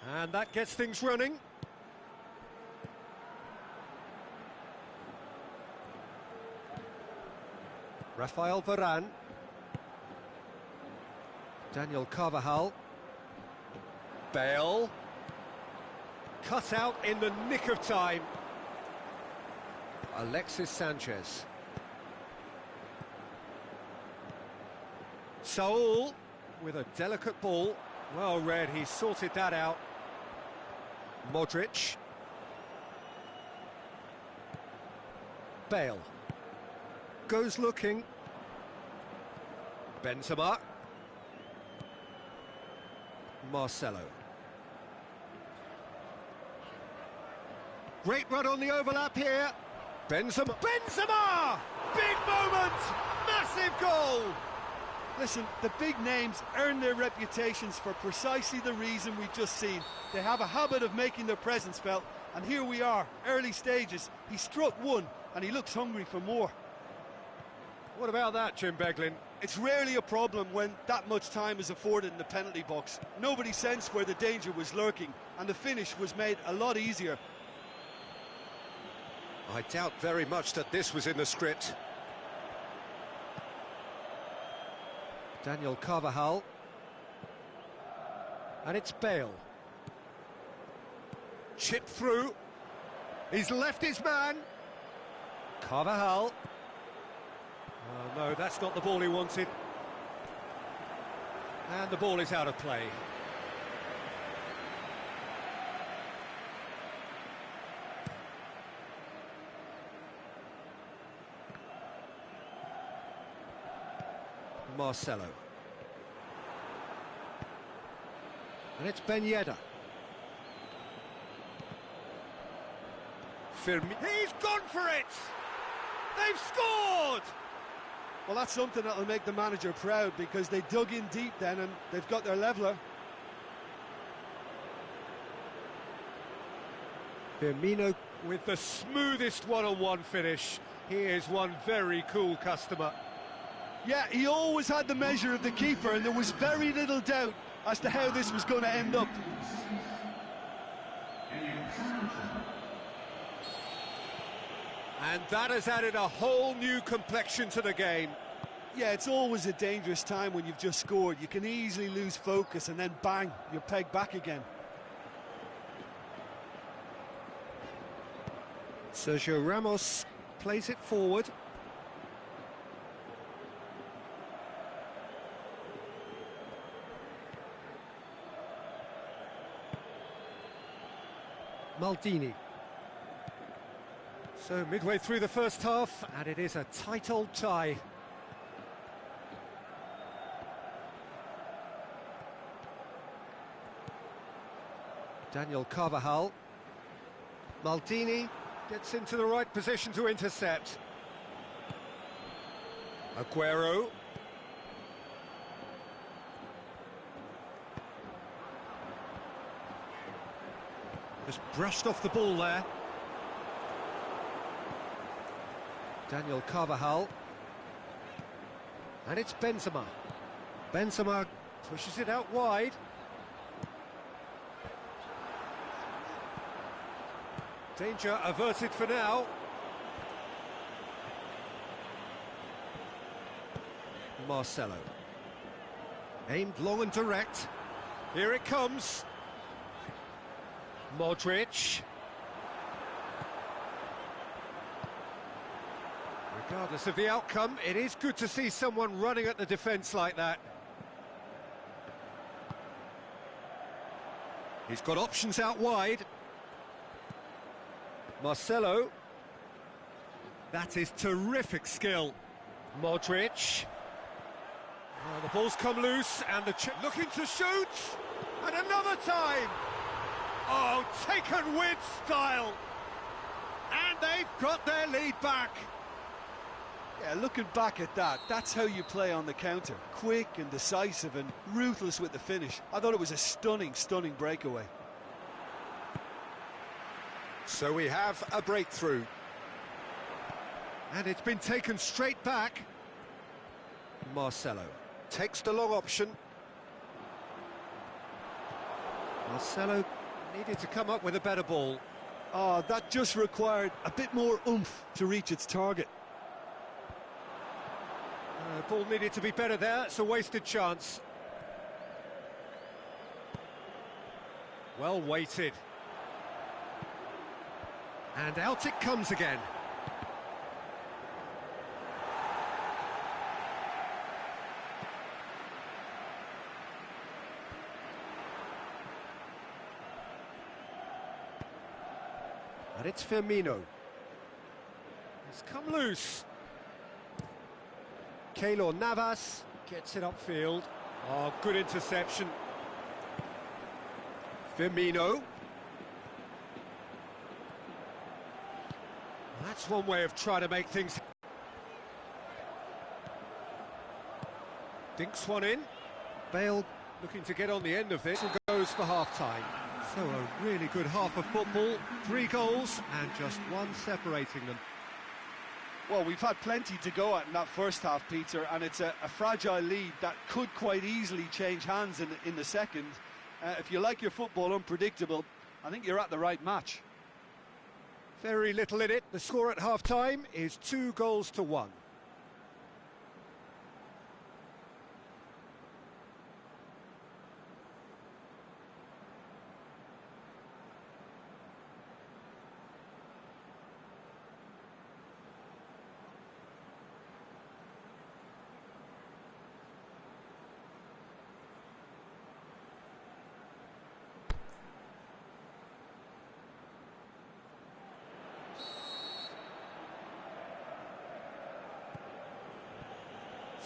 And that gets things running. Rafael Varane. Daniel Carvajal. Bale. Cut out in the nick of time. Alexis Sanchez. Saul with a delicate ball. Well read, he sorted that out. Modric. Bale. Goes looking. Benzema. Marcelo. Great run on the overlap here. Benzema. Benzema! Big moment! Massive goal! Listen, the big names earn their reputations for precisely the reason we've just seen. They have a habit of making their presence felt, and here we are, early stages. He struck one, and he looks hungry for more. What about that, Jim Beglin? It's rarely a problem when that much time is afforded in the penalty box. Nobody sensed where the danger was lurking, and the finish was made a lot easier. I doubt very much that this was in the script. Daniel Carvajal. And it's Bale. Chipped through. He's left his man. Carvajal. Oh, no, that's not the ball he wanted. And the ball is out of play. Marcelo. And it's Ben Yedder. He's gone for it! They've scored! Well, that's something that'll make the manager proud, because they dug in deep then and they've got their leveller. Firmino with the smoothest one-on-one finish. He is one very cool customer. Yeah, he always had the measure of the keeper, and there was very little doubt as to how this was going to end up. And that has added a whole new complexion to the game. Yeah, it's always a dangerous time when you've just scored. You can easily lose focus and then bang, you're pegged back again. Sergio Ramos plays it forward. Maldini. So midway through the first half, and it is a tight old tie. Daniel Carvajal. Maldini gets into the right position to intercept. Aguero. Just brushed off the ball there. Daniel Carvajal. And it's Benzema. Benzema pushes it out wide. Danger averted for now. Marcelo. Aimed long and direct. Here it comes. Modric. Regardless of the outcome, it is good to see someone running at the defence like that. He's got options out wide. Marcelo. That is terrific skill. Modric. Oh, the ball's come loose and the chip looking to shoot. And another time. Oh, taken with style. And they've got their lead back. Yeah, looking back at that, that's how you play on the counter. Quick and decisive and ruthless with the finish. I thought it was a stunning, stunning breakaway. So we have a breakthrough. And it's been taken straight back. Marcelo takes the long option. Marcelo needed to come up with a better ball. Oh, that just required a bit more oomph to reach its target. Ball needed to be better there, it's a wasted chance. Well weighted. And out it comes again. And it's Firmino. He's come loose. Keylor Navas gets it upfield. Oh, good interception. Firmino. That's one way of trying to make things. Dinks one in. Bale looking to get on the end of this and goes for half-time. So a really good half of football. 3 goals and just one separating them. Well, we've had plenty to go at in that first half, Peter, and it's a fragile lead that could quite easily change hands in the second. If you like your football unpredictable, I think you're at the right match. Very little in it. The score at half-time is 2-1.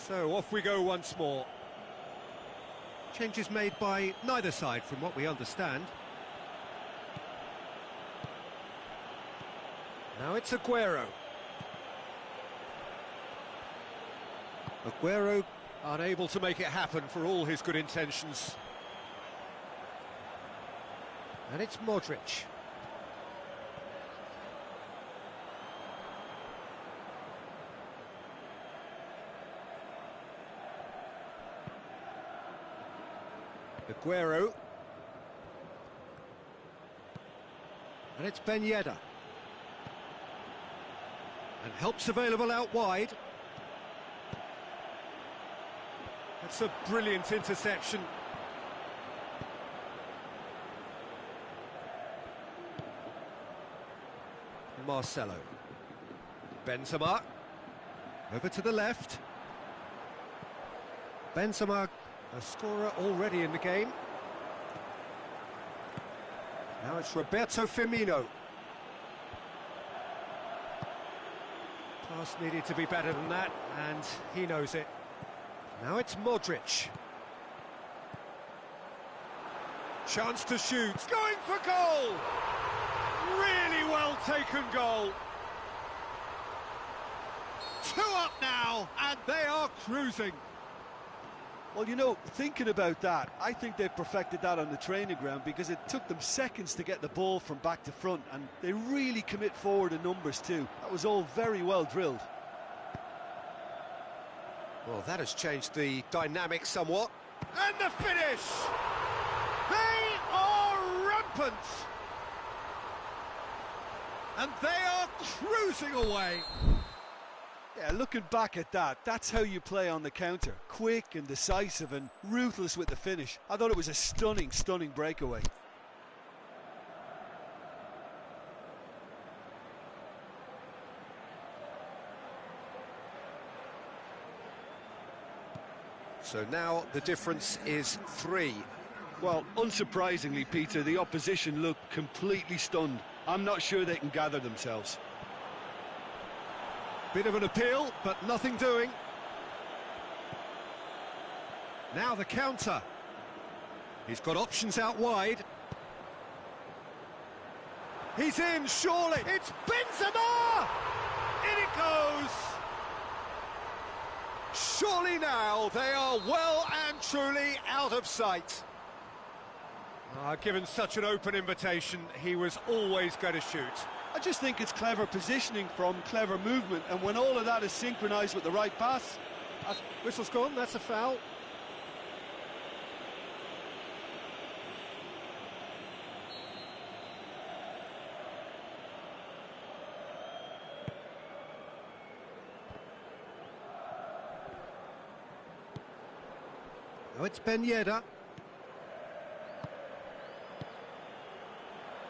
So off we go once more. Changes made by neither side from what we understand. Now it's Aguero. Aguero unable to make it happen for all his good intentions. And it's Modric. Aguero. And it's Ben Yedder. And help's available out wide. That's a brilliant interception. Marcelo. Benzema. Over to the left. Benzema, a scorer already in the game. Now it's Roberto Firmino. Pass needed to be better than that, and he knows it. Now it's Modric. Chance to shoot. It's going for goal! Really well taken goal. 2 up now, and they are cruising. Well, you know, thinking about that, I think they've perfected that on the training ground because it took them seconds to get the ball from back to front, and they really commit forward in numbers too. That was all very well drilled. Well, that has changed the dynamic somewhat. And the finish! They are rampant! And they are cruising away. Yeah, looking back at that, that's how you play on the counter. Quick and decisive and ruthless with the finish. I thought it was a stunning, stunning breakaway. So now the difference is 3. Well, unsurprisingly, Peter, the opposition look completely stunned. I'm not sure they can gather themselves. Bit of an appeal, but nothing doing. Now the counter. He's got options out wide. He's in, surely. It's Benzema! In it goes! Surely now they are well and truly out of sight. Given such an open invitation, he was always going to shoot. I just think it's clever positioning from clever movement, and when all of that is synchronised with the right pass... Whistle's gone, that's a foul. Oh, it's Ben Yedder.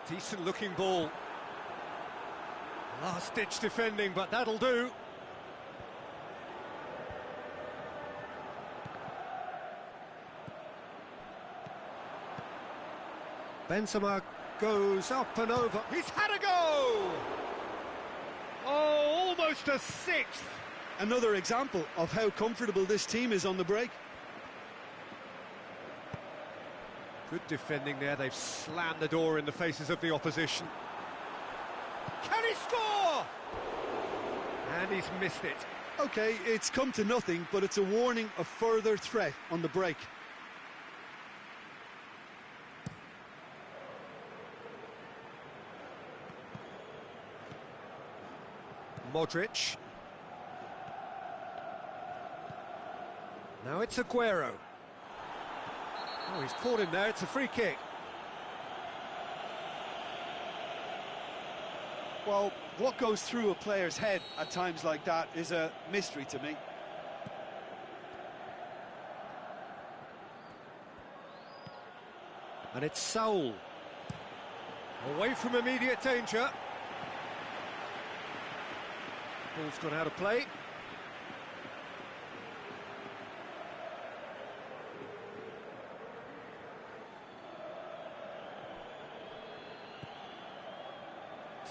Decent looking ball. Last ditch defending, but that'll do. Benzema goes up and over. He's had a go! Oh, almost a sixth. Another example of how comfortable this team is on the break. Good defending there. They've slammed the door in the faces of the opposition. Can he score? And he's missed it. Okay, it's come to nothing, but it's a warning of further threat on the break. Modric. Now it's Aguero. Oh, he's caught him there. It's a free kick. Well, what goes through a player's head at times like that is a mystery to me. And it's Saul. Away from immediate danger. Ball's gone out of play.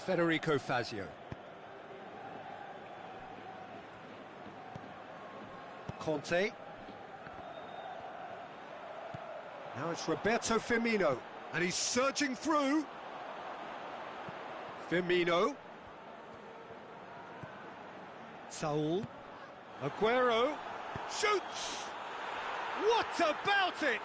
Federico Fazio. Conte. Now it's Roberto Firmino, and he's surging through. Firmino. Saul. Aguero. Shoots! What about it?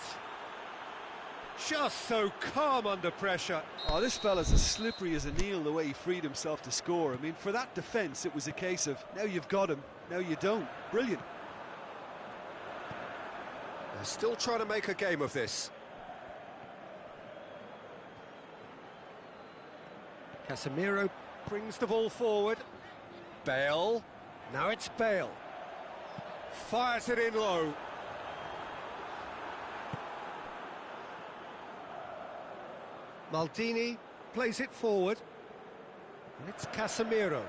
Just so calm under pressure. Oh, this fella's as slippery as an eel the way he freed himself to score. I mean, for that defence, it was a case of, now you've got him, now you don't. Brilliant. They're still trying to make a game of this. Casemiro brings the ball forward. Bale. Now it's Bale. Fires it in low. Maldini plays it forward. And it's Casemiro.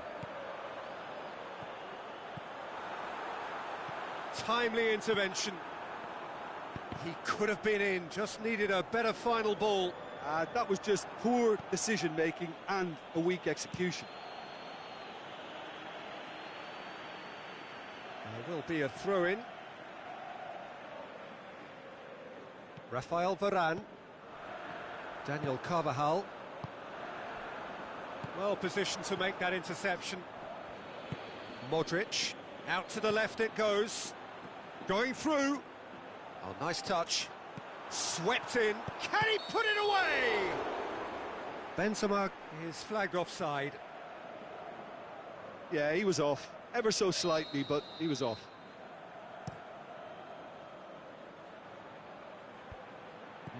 Timely intervention. He could have been in, just needed a better final ball. That was just poor decision-making and a weak execution. There will be a throw-in. Rafael Varane. Daniel Carvajal. Well positioned to make that interception. Modric. Out to the left it goes. Going through. Oh, nice touch. Swept in. Can he put it away? Benzema is flagged offside. Yeah, he was off. Ever so slightly, but he was off.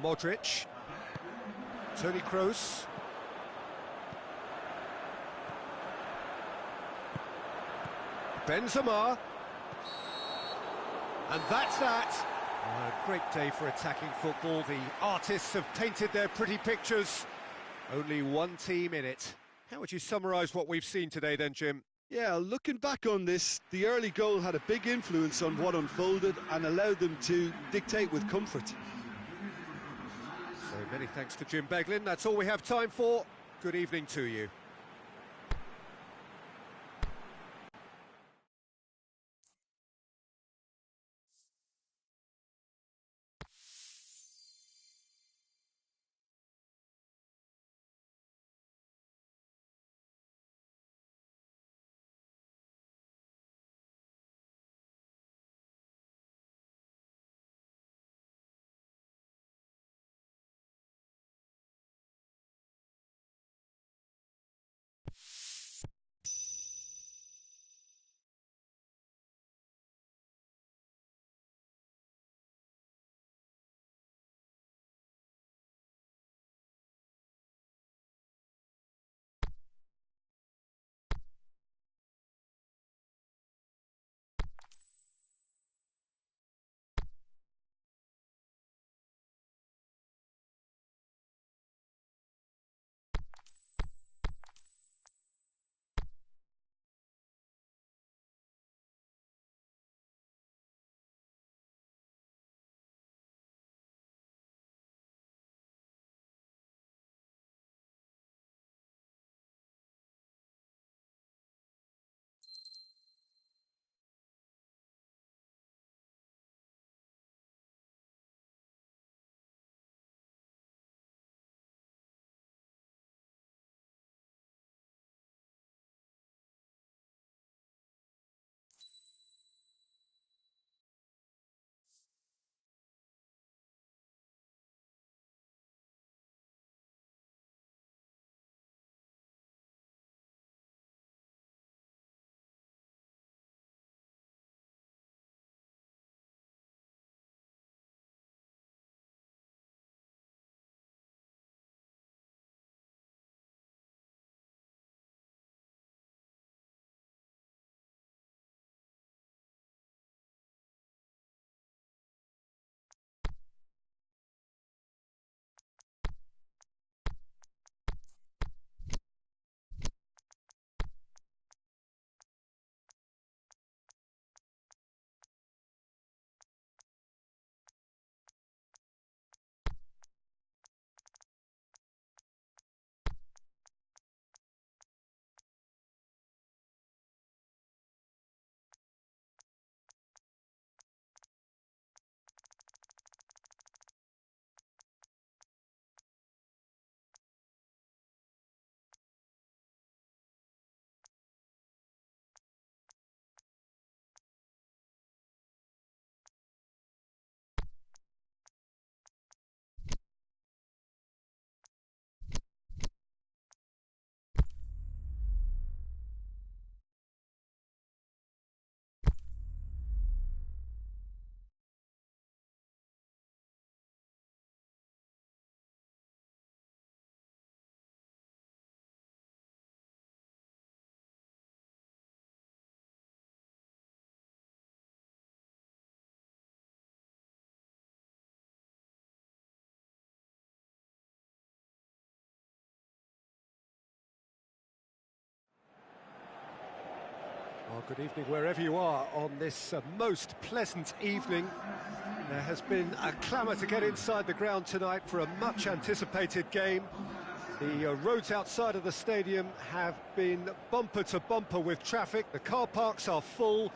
Modric. Toni Kroos. Benzema. And that's that. A great day for attacking football. The artists have painted their pretty pictures. Only one team in it. How would you summarise what we've seen today then, Jim? Yeah, looking back on this, the early goal had a big influence on what unfolded and allowed them to dictate with comfort. So many thanks to Jim Beglin. That's all we have time for. Good evening to you. Good evening wherever you are on this most pleasant evening. There has been a clamour to get inside the ground tonight for a much-anticipated game. The roads outside of the stadium have been bumper to bumper with traffic. The car parks are full.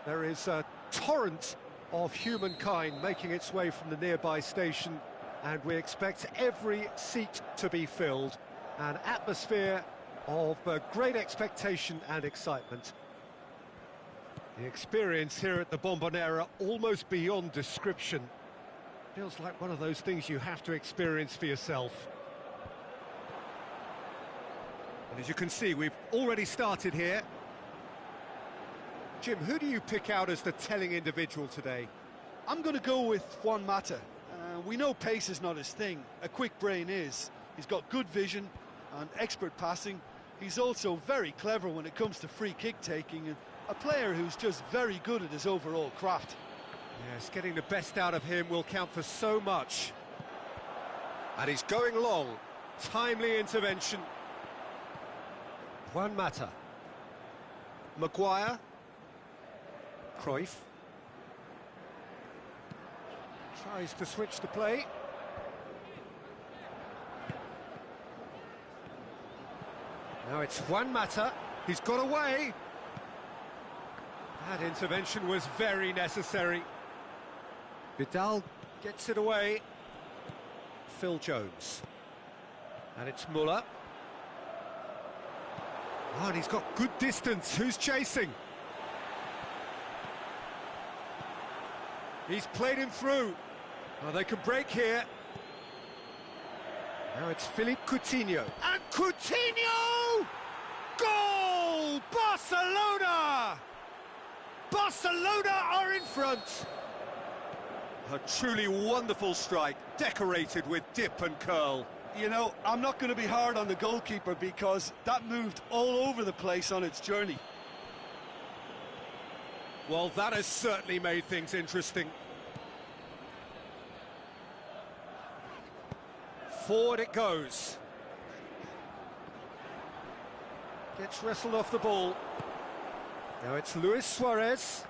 There is a torrent of humankind making its way from the nearby station, and we expect every seat to be filled. An atmosphere of great expectation and excitement. The experience here at the Bombonera almost beyond description. Feels like one of those things you have to experience for yourself. And as you can see, we've already started here. Jim, who do you pick out as the telling individual today? I'm going to go with Juan Mata. We know pace is not his thing, a quick brain is. He's got good vision and expert passing. He's also very clever when it comes to free kick taking, and a player who's just very good at his overall craft. Yes, getting the best out of him will count for so much. And he's going long. Timely intervention. Juan Mata. Maguire. Cruyff. Tries to switch the play. Now it's Juan Mata. He's got away. That intervention was very necessary. Vidal gets it away. Phil Jones. And it's Muller. Oh, and he's got good distance. Who's chasing? He's played him through. Oh, they can break here. Now it's Philippe Coutinho. And Coutinho! Goal! Barcelona! Barcelona are in front. A truly wonderful strike, decorated with dip and curl. You know, I'm not going to be hard on the goalkeeper because that moved all over the place on its journey. Well, that has certainly made things interesting. Forward it goes. Gets wrestled off the ball. Now it's Luis Suarez.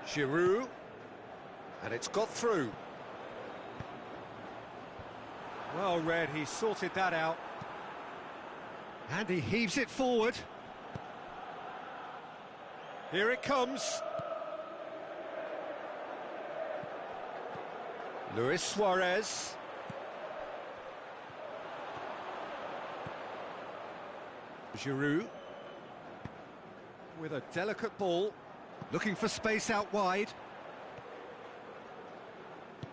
Giroud. And it's got through. Well read, he sorted that out. And he heaves it forward. Here it comes. Luis Suarez. Giroud. With a delicate ball. Looking for space out wide.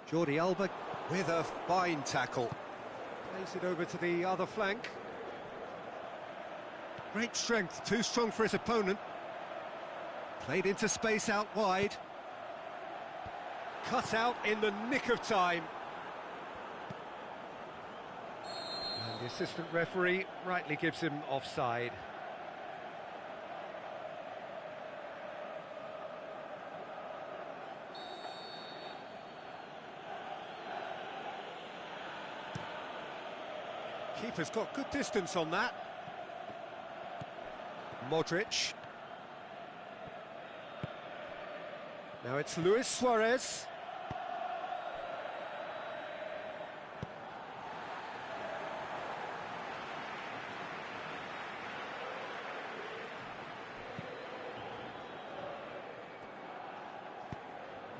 Jordi Alba with a fine tackle. Plays it over to the other flank. Great strength, too strong for his opponent. Played into space out wide. Cut out in the nick of time. And the assistant referee rightly gives him offside. Keeper's got good distance on that. Modric. Now it's Luis Suarez.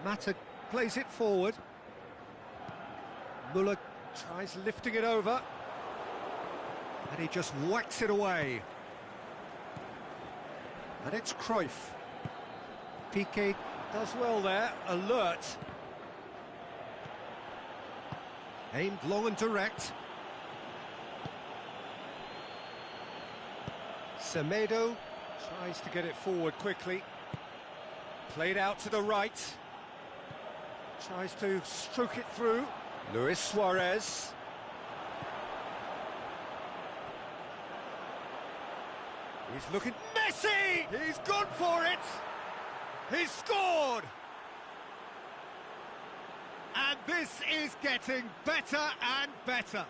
Mata plays it forward. Muller tries lifting it over. And he just whacks it away. And it's Cruyff. Piqué does well there, alert. Aimed long and direct. Semedo tries to get it forward quickly. Played out to the right. Tries to stroke it through. Luis Suarez. He's looking... Messi! He's gone for it! He's scored! And this is getting better and better.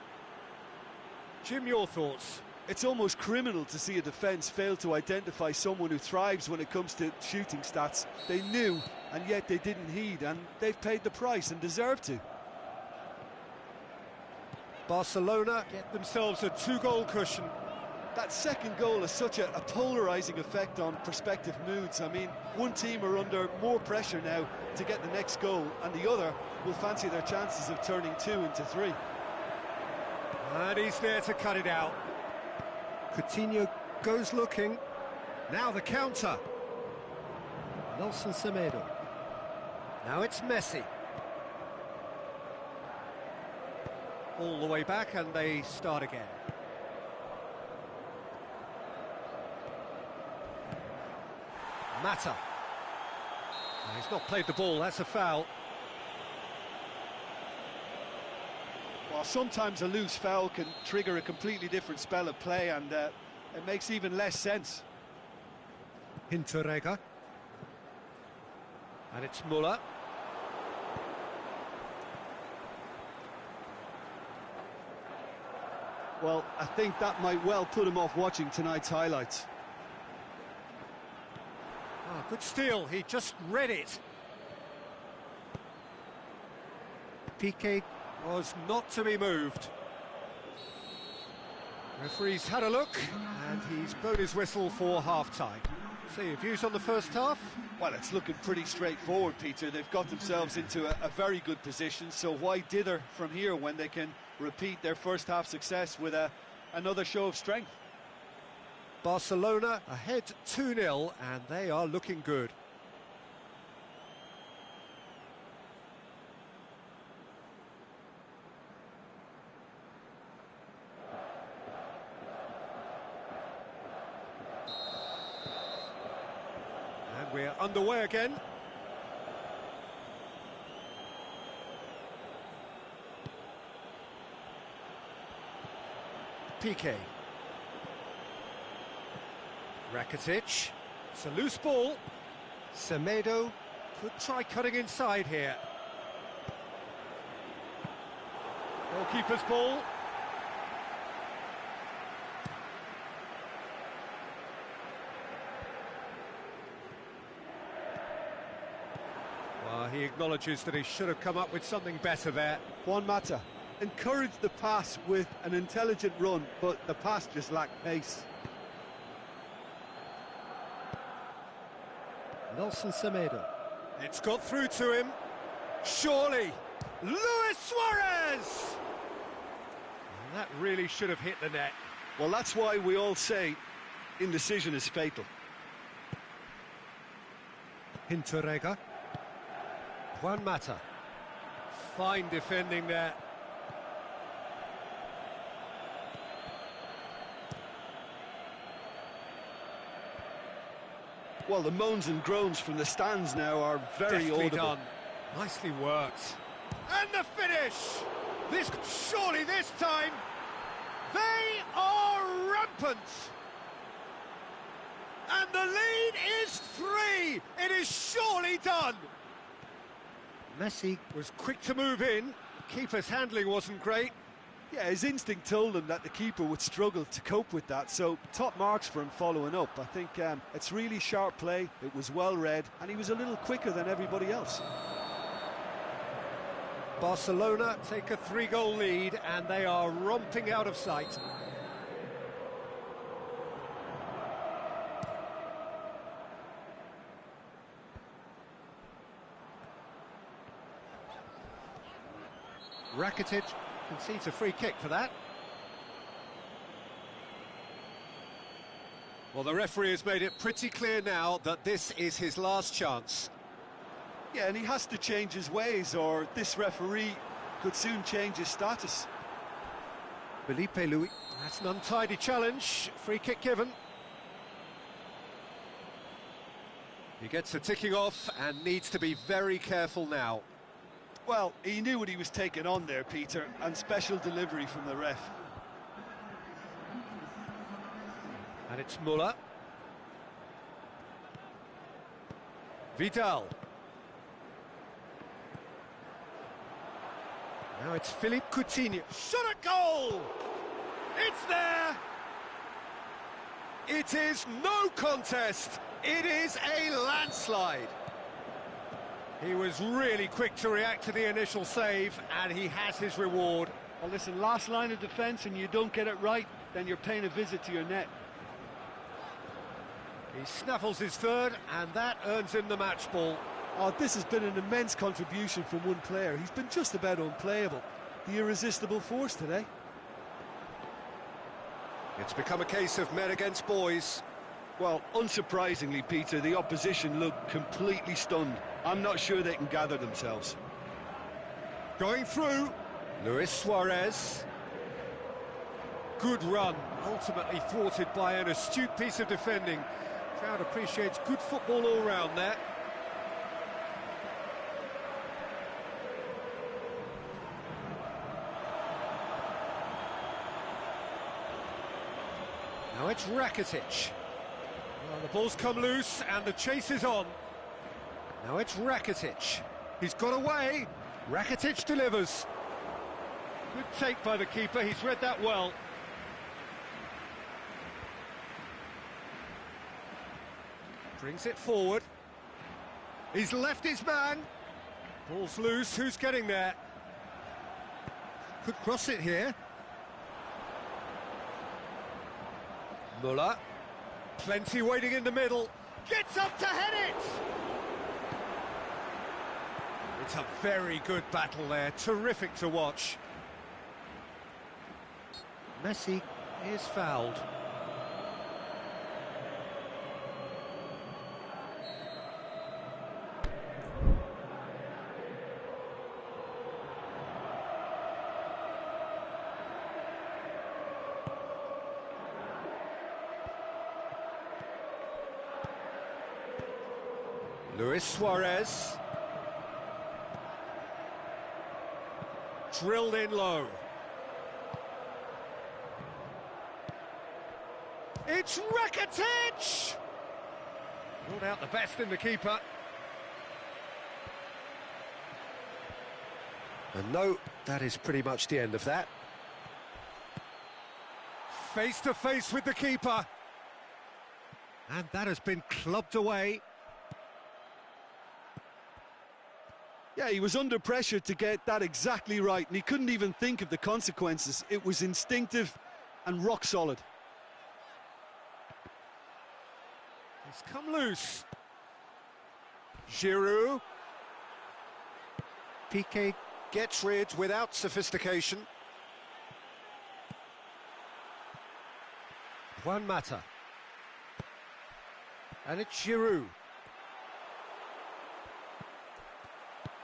Jim, your thoughts? It's almost criminal to see a defence fail to identify someone who thrives when it comes to shooting stats. They knew, and yet they didn't heed, and they've paid the price and deserve to. Barcelona get themselves a 2-goal cushion. That second goal has such a polarising effect on prospective moods. I mean, one team are under more pressure now to get the next goal, and the other will fancy their chances of turning 2 into 3. And he's there to cut it out. Coutinho goes looking. Now the counter. Nelson Semedo. Now it's Messi. All the way back, and they start again. Mata. He's not played the ball, that's a foul. Well, sometimes a loose foul can trigger a completely different spell of play, and it makes even less sense. Hinteregger. And it's Muller. Well, I think that might well put him off watching tonight's highlights. Oh, good steal, he just read it. Piqué was not to be moved. Referee's had a look, and he's blown his whistle for half-time. So your views on the first half? Well, it's looking pretty straightforward, Peter. They've got themselves into a very good position, so why dither from here when they can repeat their first half success with another show of strength? Barcelona ahead 2-0, and they are looking good. And we're underway again. Piqué. Rakitic. It's a loose ball. Semedo could try cutting inside here. Goalkeeper's ball. Well, he acknowledges that he should have come up with something better there. Juan Mata encouraged the pass with an intelligent run, but the pass just lacked pace. Nelson Semedo. It's got through to him. Surely. Luis Suarez! And that really should have hit the net. Well, that's why we all say indecision is fatal. Hinteregger. Juan Mata. Fine defending there. Well, the moans and groans from the stands now are very Deftly audible. done. Nicely worked. And the finish! Surely this time, they are rampant! And the lead is 3! It is surely done! Messi was quick to move in. Keeper's handling wasn't great. Yeah, his instinct told him that the keeper would struggle to cope with that, so top marks for him following up. I think it's really sharp play, it was well read, and he was a little quicker than everybody else. Barcelona take a 3-goal lead, and they are romping out of sight. Rakitic concedes a free kick for that. Well, the referee has made it pretty clear now that this is his last chance. Yeah, and he has to change his ways, or this referee could soon change his status. Felipe Luis. That's an untidy challenge. Free kick given. He gets a ticking off and needs to be very careful now. Well, he knew what he was taking on there, Peter, and special delivery from the ref. And it's Muller. Vidal. Now it's Philippe Coutinho. Shot at goal! It's there! It is no contest. It is a landslide. He was really quick to react to the initial save, and he has his reward. Well, listen, last line of defence and you don't get it right, then you're paying a visit to your net. He snaffles his third, and that earns him the match ball. Oh, this has been an immense contribution from one player. He's been just about unplayable. The irresistible force today. It's become a case of men against boys. Well, unsurprisingly, Peter, the opposition look completely stunned. I'm not sure they can gather themselves. Going through, Luis Suarez. Good run, ultimately thwarted by an astute piece of defending. Crowd appreciates good football all round there. Now it's Rakitic. Well, the ball's come loose and the chase is on. Now it's Rakitic. He's got away. Rakitic delivers. Good take by the keeper, he's read that well. Brings it forward. He's left his man. Ball's loose, who's getting there? Could cross it here. Muller. Plenty waiting in the middle. Gets up to head it! It's a very good battle there, terrific to watch. Messi is fouled. Luis Suarez. Drilled in low. It's Rakitic! Ruled out the best in the keeper. And no, that is pretty much the end of that. Face to face with the keeper. And that has been clubbed away. Yeah, he was under pressure to get that exactly right, and he couldn't even think of the consequences. It was instinctive and rock solid. It's come loose. Giroud. Piqué gets rid without sophistication. Juan Mata. And it's Giroud.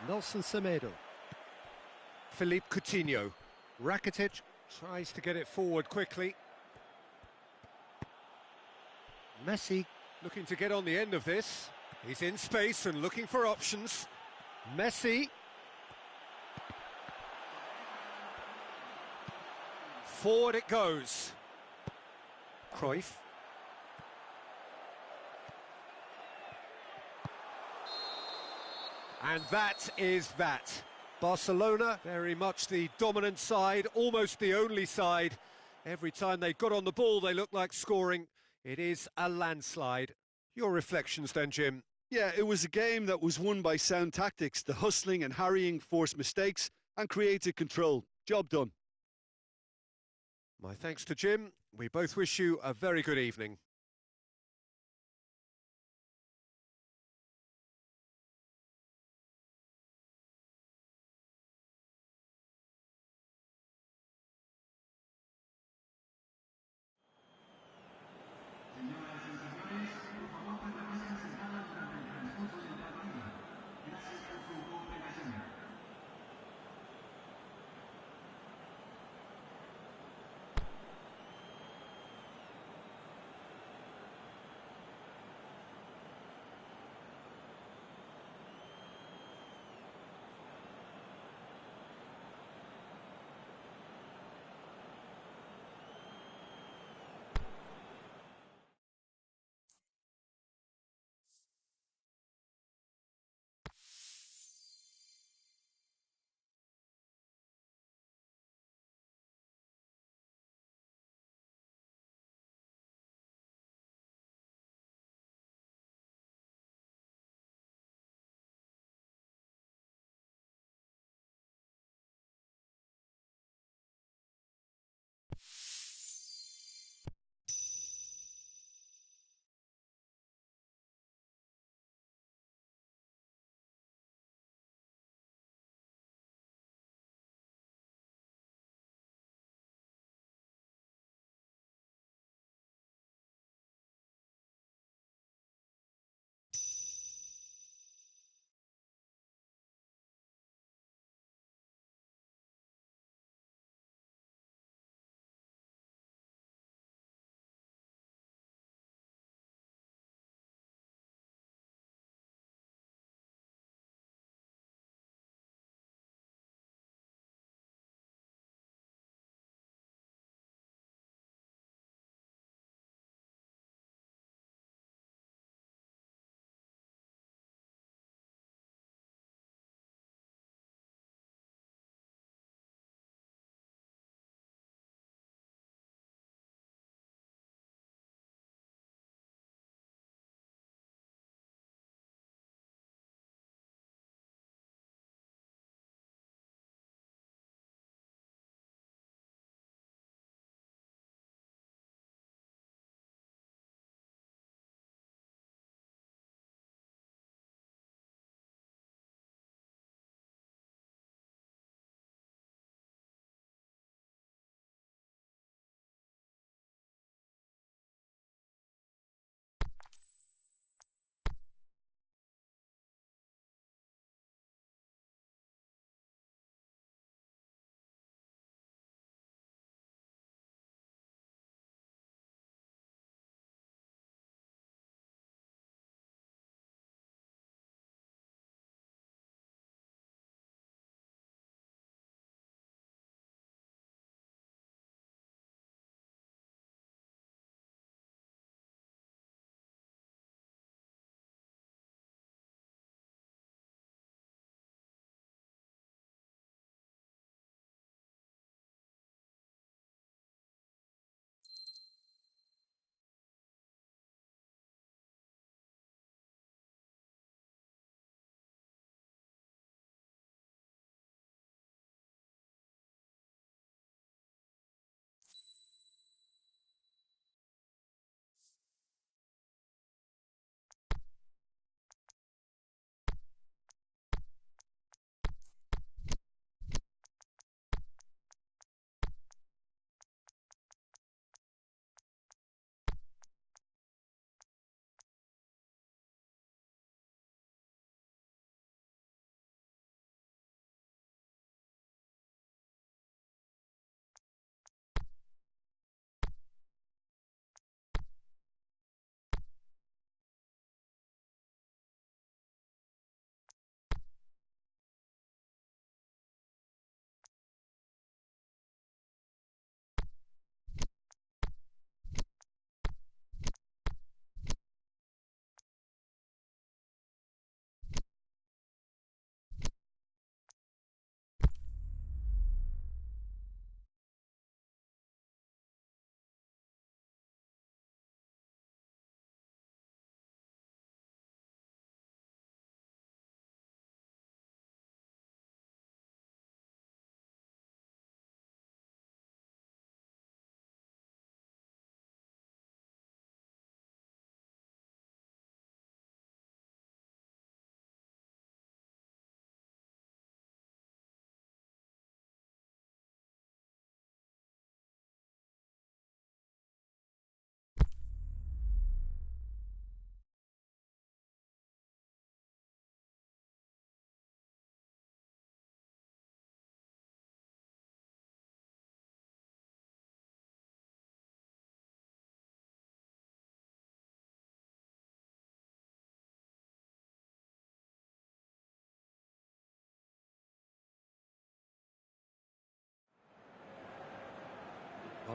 Nelson Semedo. Philippe Coutinho. Rakitic tries to get it forward quickly. Messi looking to get on the end of this. He's in space and looking for options. Messi. Forward it goes. Cruyff. And that is that. Barcelona, very much the dominant side, almost the only side. Every time they got on the ball, they looked like scoring. It is a landslide. Your reflections then, Jim? Yeah, it was a game that was won by sound tactics. The hustling and harrying forced mistakes and created control. Job done. My thanks to Jim. We both wish you a very good evening.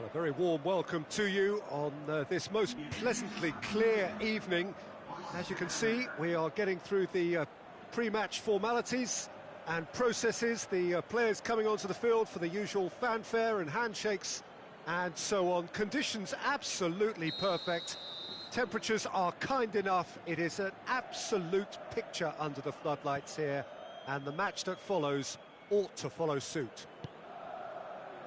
Well, a very warm welcome to you on this most pleasantly clear evening. As you can see, we are getting through the pre-match formalities and processes, the players coming onto the field for the usual fanfare and handshakes and so on. Conditions absolutely perfect. Temperatures are kind enough. It is an absolute picture under the floodlights here, and the match that follows ought to follow suit.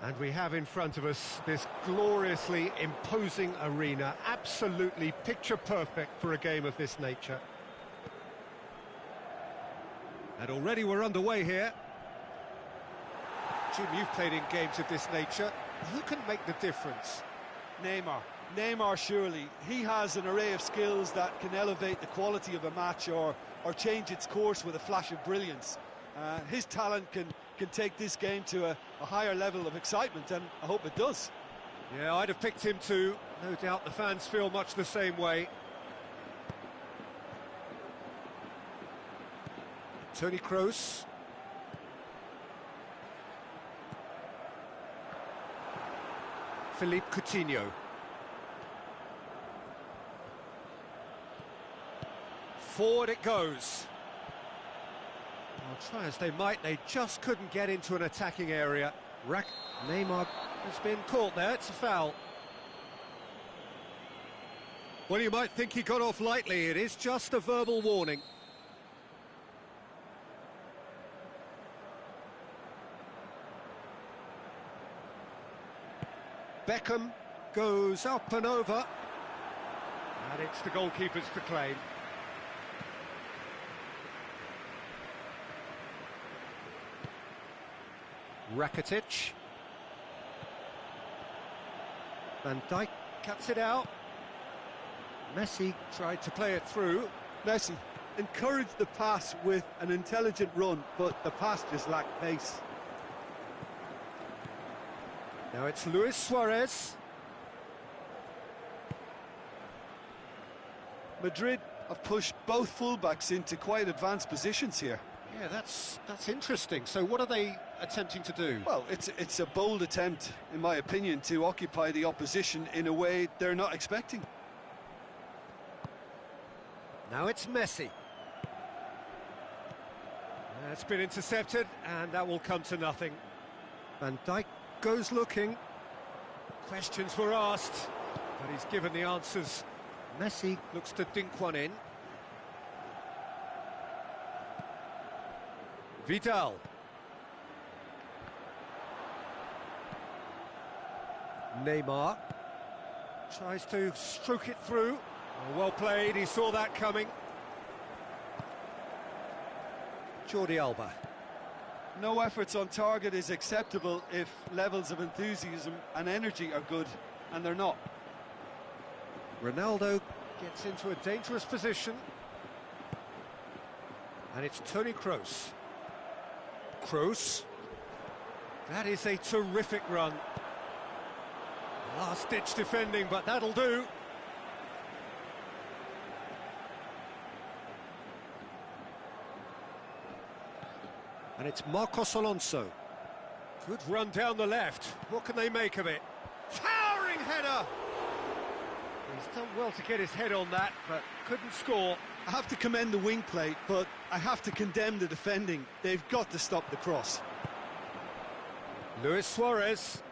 And we have in front of us this gloriously imposing arena, absolutely picture perfect for a game of this nature. And already we're underway here. Jim, you've played in games of this nature. Who can make the difference? Neymar. Neymar, surely. He has an array of skills that can elevate the quality of a match or change its course with a flash of brilliance. His talent can take this game to a higher level of excitement, and I hope it does. Yeah, I'd have picked him too. No doubt the fans feel much the same way. Toni Kroos. Philippe Coutinho. Forward it goes. Well, try as they might, they just couldn't get into an attacking area. Neymar has been caught there, it's a foul. Well, you might think he got off lightly, it is just a verbal warning. Beckham goes up and over, and it's the goalkeepers to claim. Rakitic. Van Dijk cuts it out. Messi tried to play it through. Messi encouraged the pass with an intelligent run, but the pass just lacked pace. Now it's Luis Suarez. Madrid have pushed both fullbacks into quite advanced positions here. Yeah, that's interesting. So what are they attempting to do? Well, it's a bold attempt, in my opinion, to occupy the opposition in a way they're not expecting. Now it's Messi. It's been intercepted, and that will come to nothing. Van Dijk goes looking. Questions were asked, but he's given the answers. Messi looks to dink one in. Vidal. Neymar tries to stroke it through. Well played, he saw that coming. Jordi Alba. No efforts on target is acceptable if levels of enthusiasm and energy are good, and they're not. Ronaldo gets into a dangerous position. And it's Toni Kroos. Kroos. That is a terrific run. Last-ditch defending, but that'll do. And it's Marcos Alonso. Good run down the left. What can they make of it? Towering header! He's done well to get his head on that, but couldn't score. I have to commend the wing play, but I have to condemn the defending. They've got to stop the cross. Luis Suarez.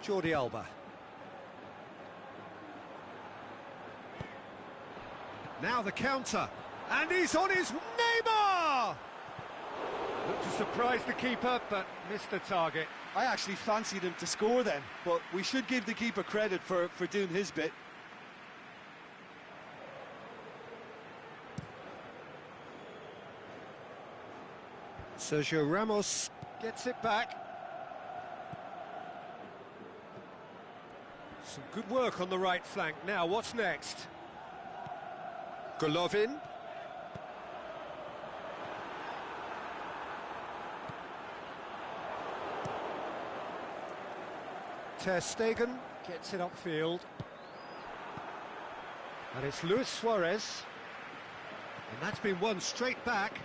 Jordi Alba. Now the counter, and he's on his Neymar! Looked to surprise the keeper, but missed the target. I actually fancied him to score then, but we should give the keeper credit for doing his bit. Sergio Ramos gets it back. Some good work on the right flank. Now, what's next? Golovin. Ter Stegen gets it upfield. And it's Luis Suarez. And that's been won straight back.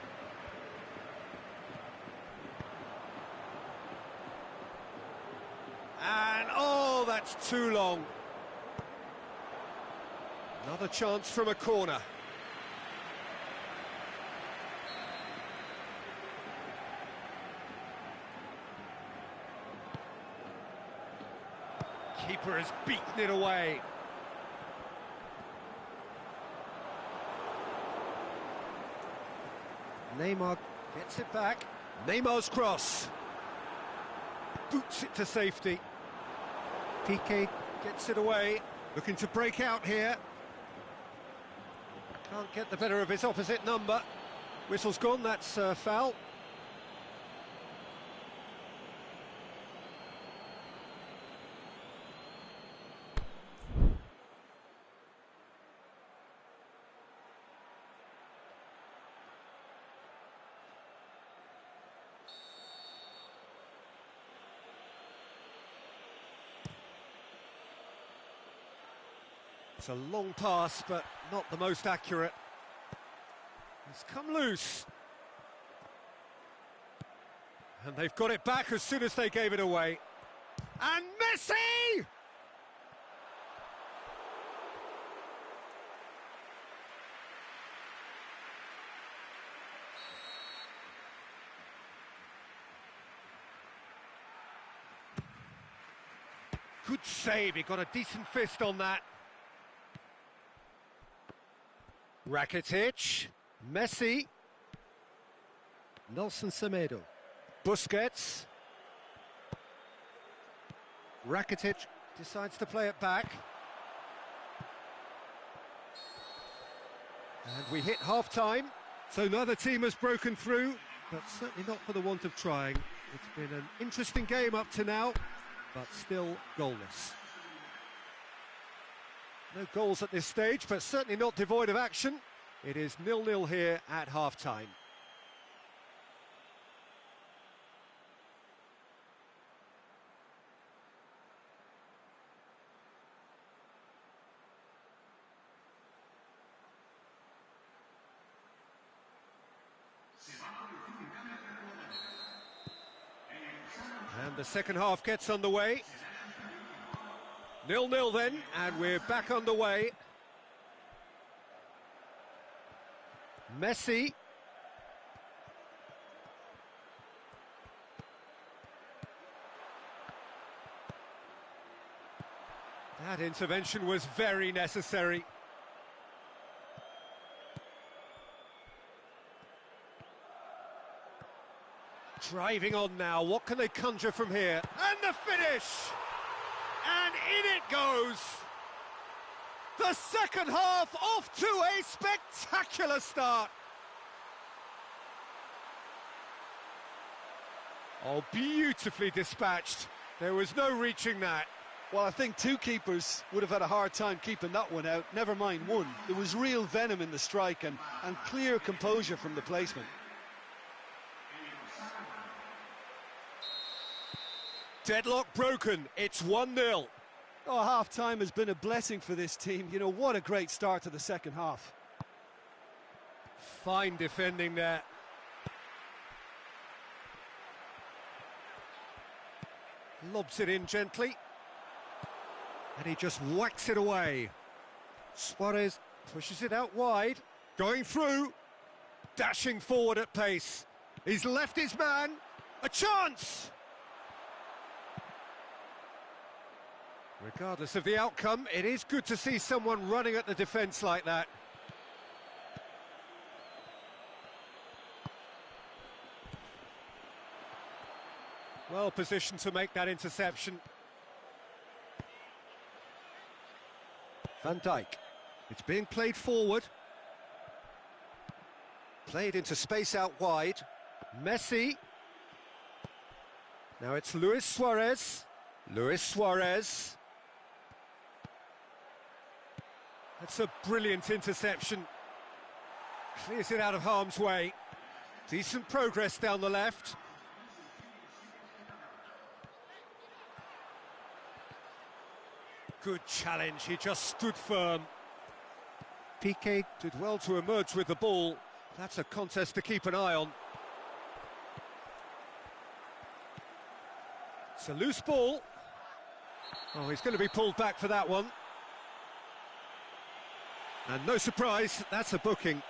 That's too long. Another chance from a corner. Keeper has beaten it away. Neymar gets it back. Neymar's cross. Boots it to safety. Piqué gets it away. Looking to break out here. Can't get the better of his opposite number. Whistle's gone, that's foul. It's a long pass, but not the most accurate. It's come loose. And they've got it back as soon as they gave it away. And Messi! Good save, he got a decent fist on that. Rakitic, Messi, Nelson Semedo, Busquets, Rakitic decides to play it back. And we hit half-time, so neither team has broken through, but certainly not for the want of trying. It's been an interesting game up to now, but still goalless. No goals at this stage, but certainly not devoid of action. It is 0-0 here at half-time. And the second half gets underway. 0-0 then, and we're back underway. Messi. That intervention was very necessary. Driving on now, what can they conjure from here? And the finish! And in it goes! The second half off to a spectacular start! Oh, beautifully dispatched. There was no reaching that. Well, I think two keepers would have had a hard time keeping that one out, never mind one. There was real venom in the strike and clear composure from the placement. Deadlock broken, it's 1-0. Oh, half-time has been a blessing for this team. You know, what a great start to the second half. Fine defending there. Lobs it in gently. And he just whacks it away. Suarez pushes it out wide. Going through. Dashing forward at pace. He's left his man. A chance! Regardless of the outcome, it is good to see someone running at the defence like that. Well positioned to make that interception. Van Dijk. It's being played forward. Played into space out wide. Messi. Now it's Luis Suarez. Luis Suarez. That's a brilliant interception. Clears it out of harm's way. Decent progress down the left. Good challenge, he just stood firm. Piqué did well to emerge with the ball. That's a contest to keep an eye on. It's a loose ball. Oh, he's going to be pulled back for that one. And no surprise, that's a booking.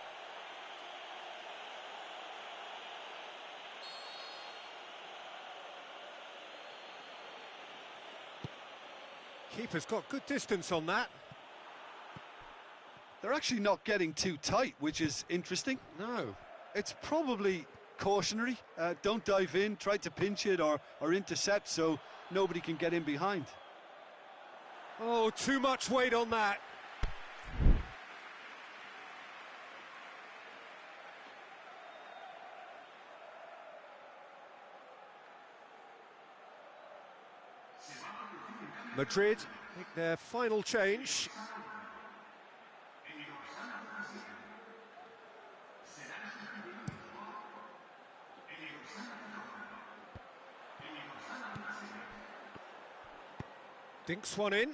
Keeper's got good distance on that. They're actually not getting too tight, which is interesting. No. It's probably cautionary. Don't dive in, try to pinch it or intercept so nobody can get in behind. Oh, too much weight on that. Madrid make their final change. Dinks one in.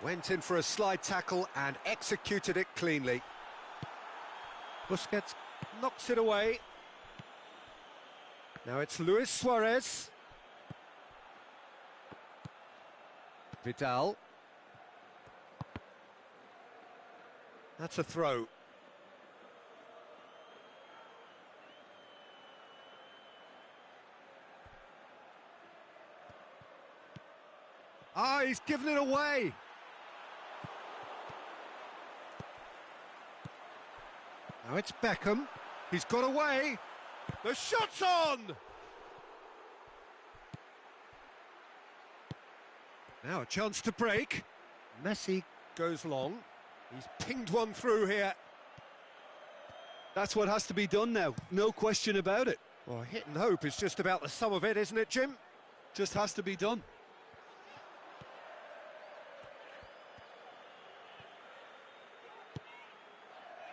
Went in for a slide tackle and executed it cleanly. Busquets knocks it away. Now it's Luis Suarez. Vidal. That's a throw. Ah, he's given it away. Now it's Beckham. He's got away. The shot's on! Now a chance to break. Messi goes long. He's pinged one through here. That's what has to be done now, no question about it. Well, hit and hope is just about the sum of it, isn't it, Jim? Just has to be done.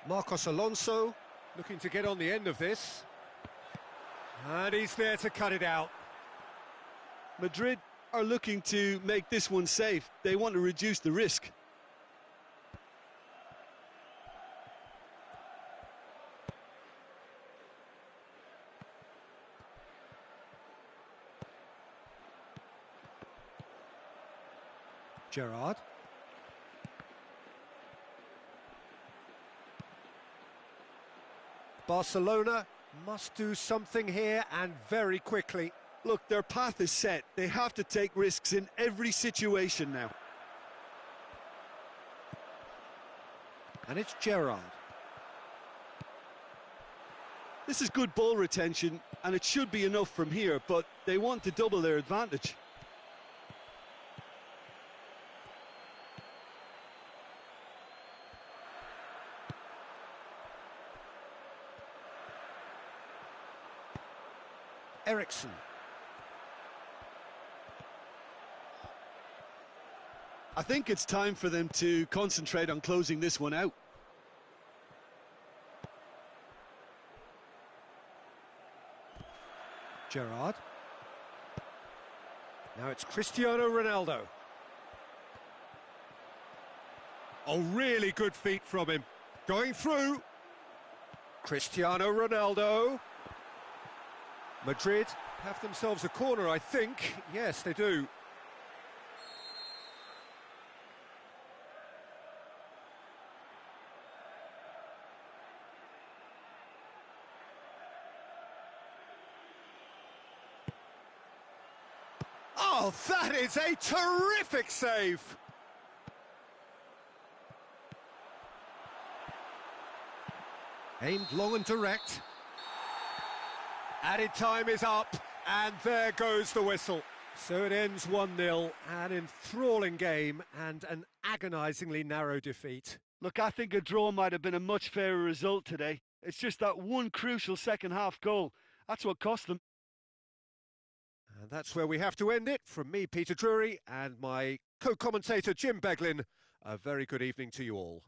Marcos Alonso looking to get on the end of this. And he's there to cut it out. Madrid are looking to make this one safe. They want to reduce the risk. Gerrard. Barcelona must do something here and very quickly. Look, their path is set. They have to take risks in every situation now. And it's Gerrard. This is good ball retention, and it should be enough from here, but they want to double their advantage. Ericsson. I think it's time for them to concentrate on closing this one out. Gerrard. Now it's Cristiano Ronaldo. Oh, really good feet from him. Going through. Cristiano Ronaldo. Madrid have themselves a corner, I think. Yes, they do. Oh, that is a terrific save! Aimed long and direct. Added time is up, and there goes the whistle. So it ends 1-0, an enthralling game and an agonisingly narrow defeat. Look, I think a draw might have been a much fairer result today. It's just that one crucial second-half goal. That's what cost them. And that's where we have to end it. From me, Peter Drury, and my co-commentator, Jim Beglin, a very good evening to you all.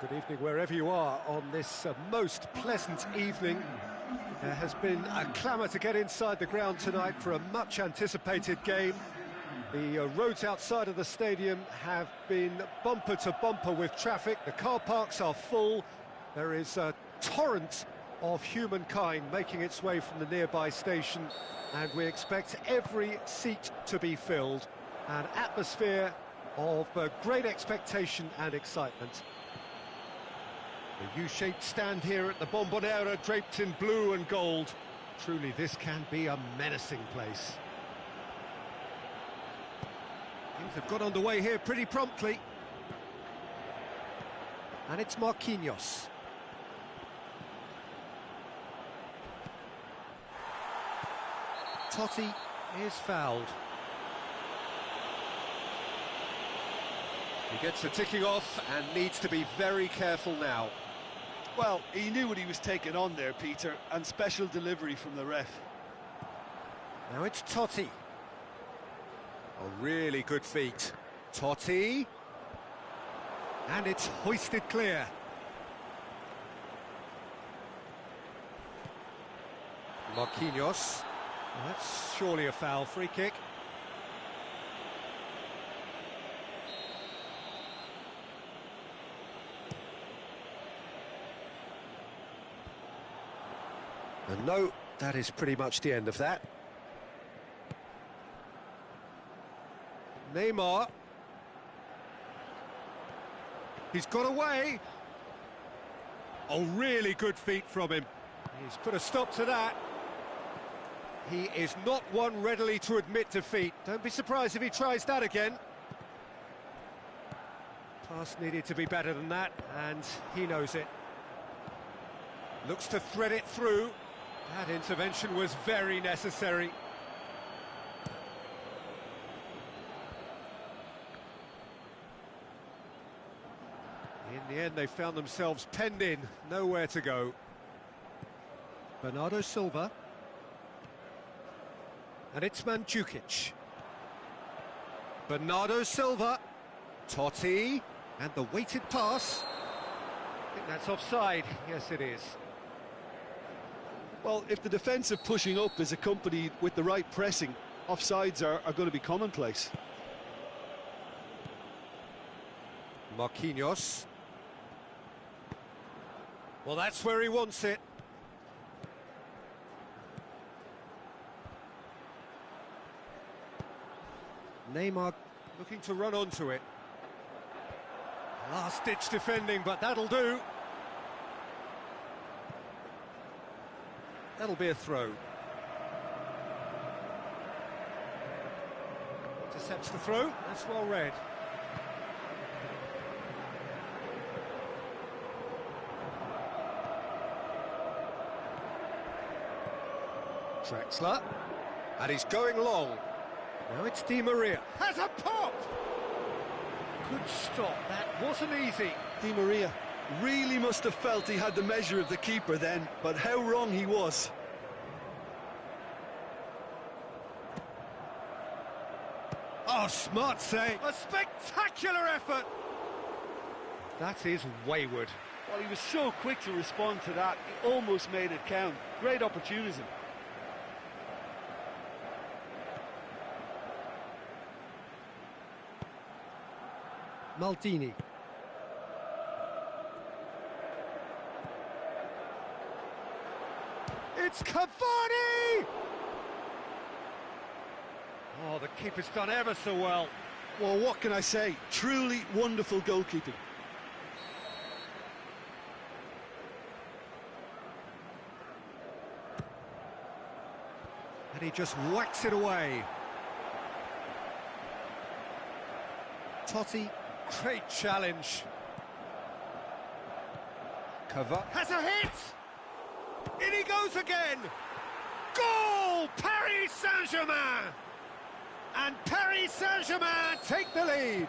Good evening wherever you are on this most pleasant evening. There has been a clamour to get inside the ground tonight for a much anticipated game. The roads outside of the stadium have been bumper to bumper with traffic. The car parks are full. There is a torrent of humankind making its way from the nearby station, and we expect every seat to be filled. An atmosphere of great expectation and excitement. The U-shaped stand here at the Bombonera, draped in blue and gold. Truly, this can be a menacing place. Things have got underway here pretty promptly. And it's Marquinhos. Totti is fouled. He gets the ticking off and needs to be very careful now. Well, he knew what he was taking on there, Peter, and special delivery from the ref. Now it's Totti. A really good feat. Totti. And it's hoisted clear. Marquinhos. Well, that's surely a foul. Free kick. And no, that is pretty much the end of that. Neymar. He's got away. Oh, really good feet from him. He's put a stop to that. He is not one readily to admit defeat. Don't be surprised if he tries that again. Pass needed to be better than that, and he knows it. Looks to thread it through. That intervention was very necessary. In the end, they found themselves penned in, nowhere to go. Bernardo Silva. And it's Mandzukic. Bernardo Silva. Totti. And the weighted pass. I think that's offside. Yes, it is. Well, if the defensive pushing up is accompanied with the right pressing, offsides are going to be commonplace. Marquinhos. Well, that's where he wants it. Neymar looking to run onto it. Last-ditch defending, but that'll do. That'll be a throw. Intercepts the throw. That's well read. Drexler. And he's going long. Now it's Di Maria. Has a pop! Good stop. That wasn't easy. Di Maria really must have felt he had the measure of the keeper then, but how wrong he was. Oh, smart save. A spectacular effort. That is wayward. Well, he was so quick to respond to that, he almost made it count. Great opportunism. Maldini. It's Cavani! Oh, the keeper's done ever so well. Well, what can I say? Truly wonderful goalkeeping. And he just whacks it away. Totti. Great challenge. Cover. Has a hit! In he goes again! Goal! Paris Saint-Germain! And Paris Saint-Germain take the lead.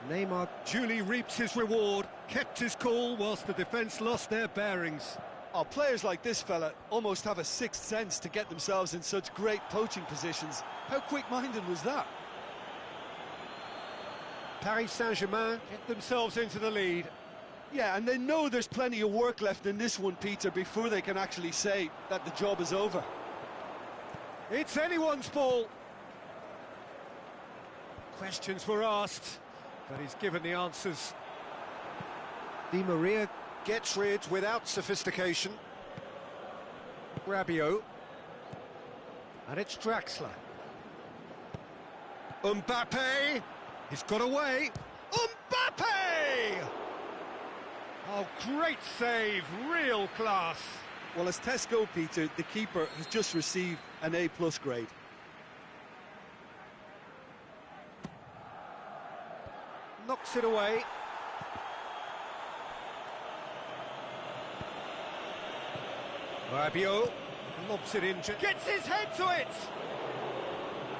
Neymar duly reaps his reward, kept his cool whilst the defence lost their bearings. Oh, players like this fella almost have a sixth sense to get themselves in such great poaching positions. How quick-minded was that? Paris Saint-Germain get themselves into the lead. Yeah, and they know there's plenty of work left in this one, Peter, before they can actually say that the job is over. It's anyone's ball. Questions were asked, but he's given the answers. Di Maria gets rid without sophistication. Rabiot. And it's Draxler. Mbappe! He's got away. Mbappe! Oh, great save, real class. Well, as tests go, Peter, the keeper has just received an A+ grade. Knocks it away. Rabiot lobs it in, gets his head to it!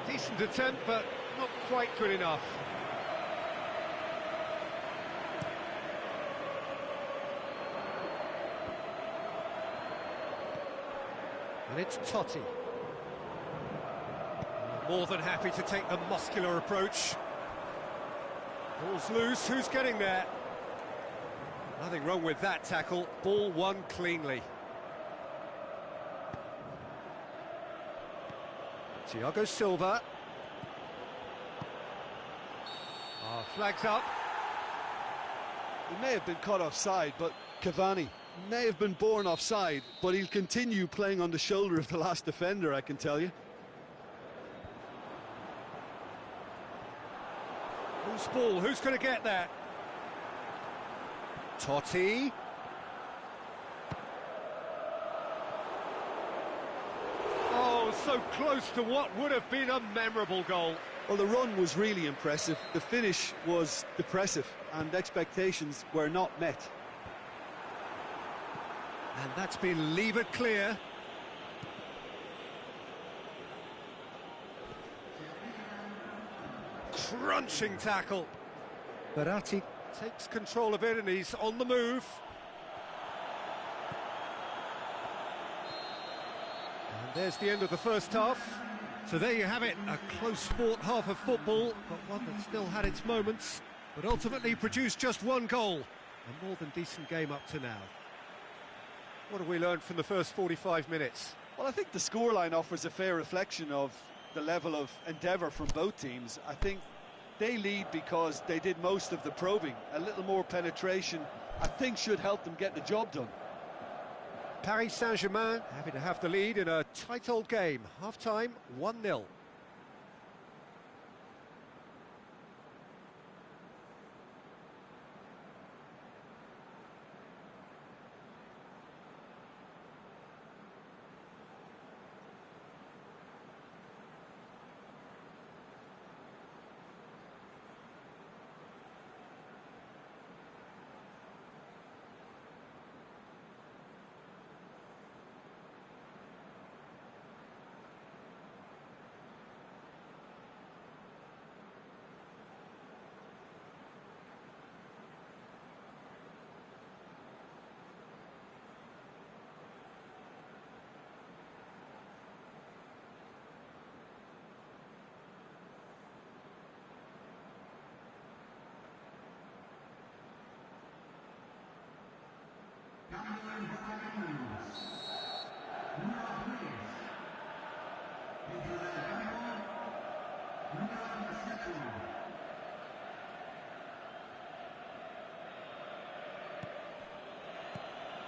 Decent attempt, but not quite good enough. And it's Totti. More than happy to take the muscular approach. Ball's loose, who's getting there? Nothing wrong with that tackle, ball won cleanly. Thiago Silva. Flags up. He may have been caught offside, but Cavani may have been born offside, but he'll continue playing on the shoulder of the last defender, I can tell you. Who's ball? Who's going to get that? Totti. Oh, so close to what would have been a memorable goal. Well, the run was really impressive. The finish was depressive, and expectations were not met. And that's been levered clear. Crunching tackle. Verratti takes control of it and he's on the move. And there's the end of the first half. So there you have it, a close-fought half of football, but one that still had its moments, but ultimately produced just one goal. A more than decent game up to now. What have we learned from the first 45 minutes? Well, I think the scoreline offers a fair reflection of the level of endeavour from both teams. I think they lead because they did most of the probing. A little more penetration, I think, should help them get the job done. Paris Saint-Germain happy to have the lead in a tight old game. Half-time, 1-0.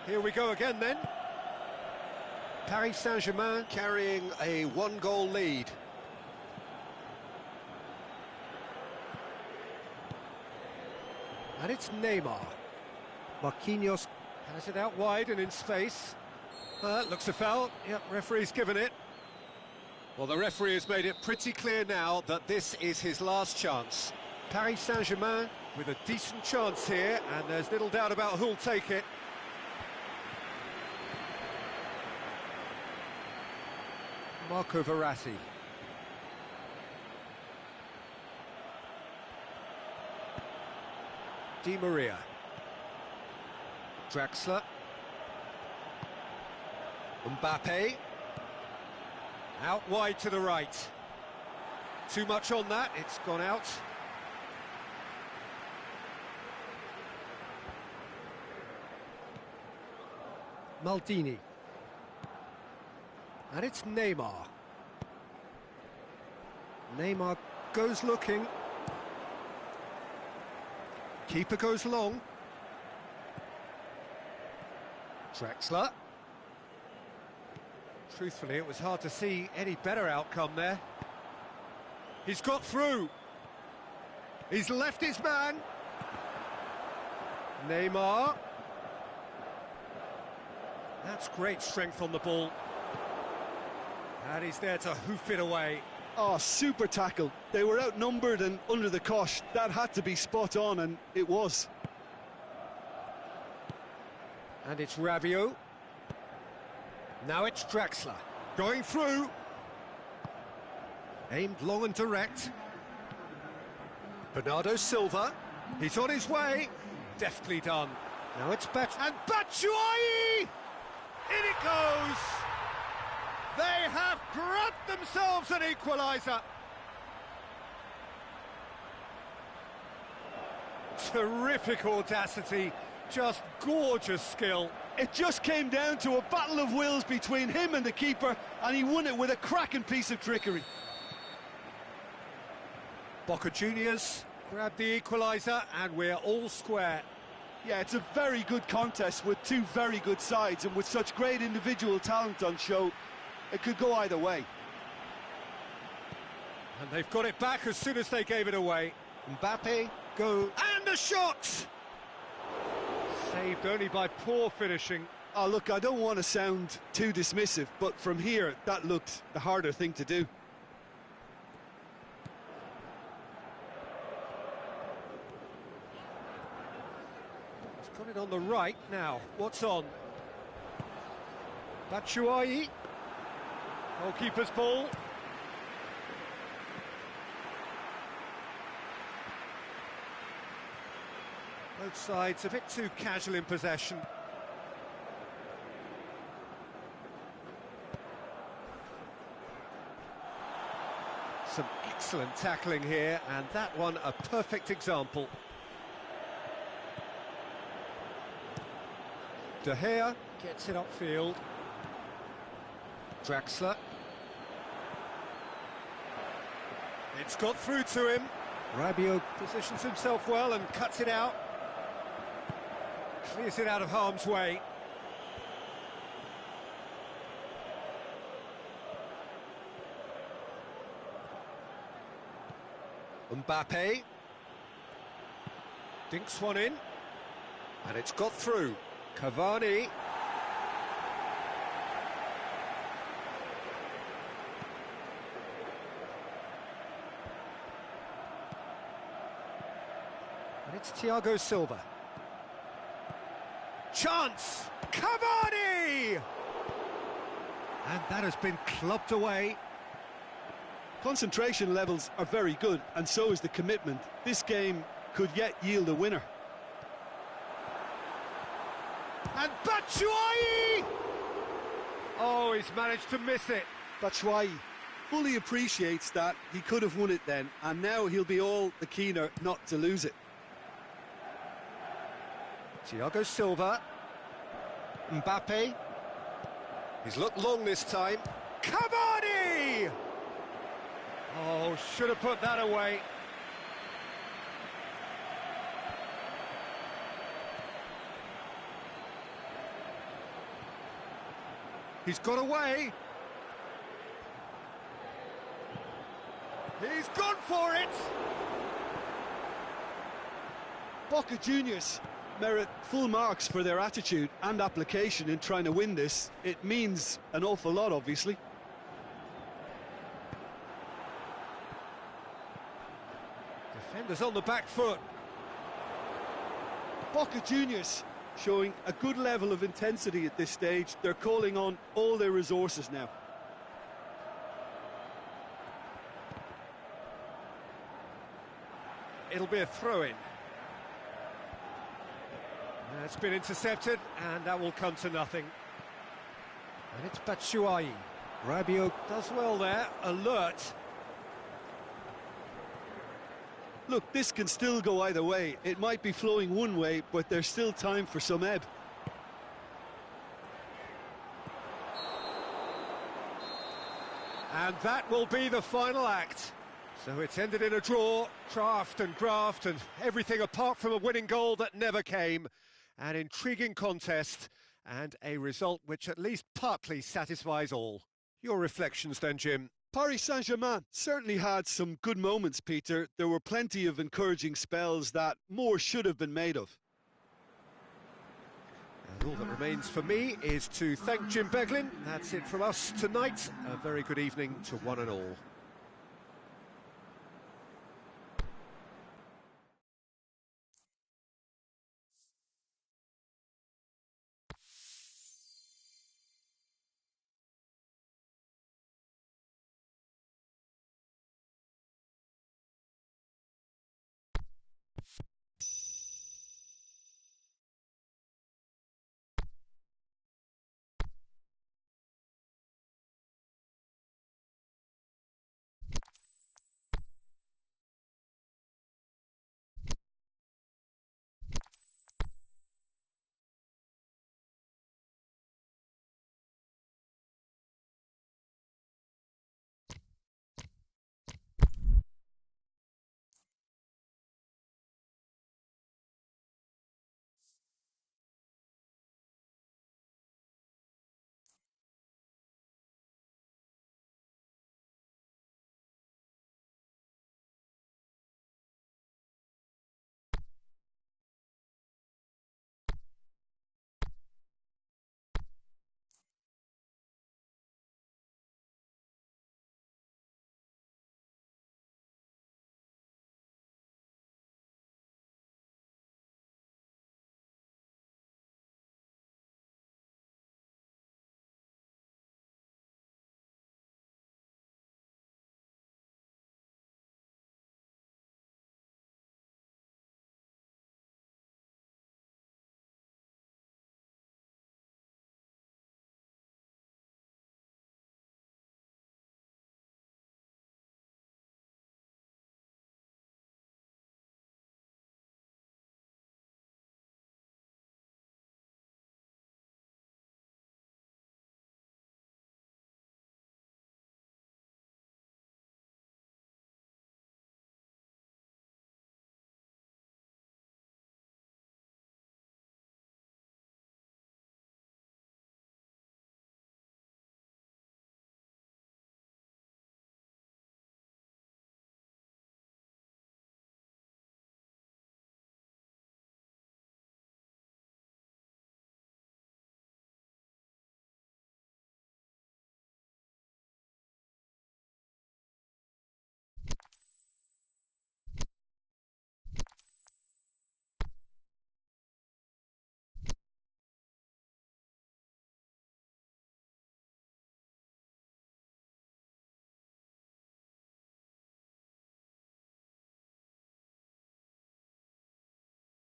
Here we go again then. Paris Saint-Germain carrying a one-goal lead. And it's Neymar. Marquinhos has it out wide and in space. Looks a foul. Yep, referee's given it. Well, the referee has made it pretty clear now that this is his last chance. Paris Saint-Germain with a decent chance here, and there's little doubt about who'll take it. Marco Verratti. Di Maria. Draxler. Mbappe. Out wide to the right. Too much on that, it's gone out. Maldini. And it's Neymar. Neymar goes looking. Keeper goes long. Drexler. Truthfully, it was hard to see any better outcome there. He's got through. He's left his man. Neymar. That's great strength on the ball. And he's there to hoof it away. Oh, super tackle. They were outnumbered and under the cosh. That had to be spot on, and it was. And it's Rabiot. Now it's Drexler. Going through. Aimed long and direct. Bernardo Silva. He's on his way. Deftly done. Now it's and Batshuayi! In it goes! They have grabbed themselves an equaliser. Terrific audacity, just gorgeous skill. It just came down to a battle of wills between him and the keeper, and he won it with a cracking piece of trickery. Boca Juniors grab the equaliser, and we're all square. Yeah, it's a very good contest with two very good sides, and with such great individual talent on show, it could go either way. And they've got it back as soon as they gave it away. Mbappe, go, and a shot! Saved only by poor finishing. Oh, look, I don't want to sound too dismissive, but from here, that looked the harder thing to do. He's got it on the right now. What's on? Batshuayi. Goalkeeper's ball. Both sides a bit too casual in possession. Some excellent tackling here, and that one a perfect example. De Gea gets it upfield. Drexler. It's got through to him. Rabiot positions himself well and cuts it out. Clears it out of harm's way. Mbappe. Dinks one in. And it's got through. Cavani. And it's Thiago Silva. Chance! Cavani! And that has been clubbed away. Concentration levels are very good, and so is the commitment. This game could yet yield a winner. And Batshuayi! Oh, he's managed to miss it. Batshuayi fully appreciates that he could have won it then, and now he'll be all the keener not to lose it. Thiago Silva. Mbappe. He's looked long this time. Cavani! Oh, should have put that away. He's got away. He's gone for it. Boca Juniors merit full marks for their attitude and application in trying to win this. It means an awful lot, obviously. Defenders on the back foot. Boca Juniors showing a good level of intensity at this stage. They're calling on all their resources now. It'll be a throw-in. It's been intercepted, and that will come to nothing. And it's Batshuayi. Rabiot does well there, alert. Look, this can still go either way. It might be flowing one way, but there's still time for some ebb. And that will be the final act. So it's ended in a draw, craft and graft and everything apart from a winning goal that never came. An intriguing contest and a result which at least partly satisfies all. Your reflections then, Jim? Paris Saint-Germain certainly had some good moments, Peter. There were plenty of encouraging spells that more should have been made of. And all that remains for me is to thank Jim Beglin. That's it from us tonight. A very good evening to one and all.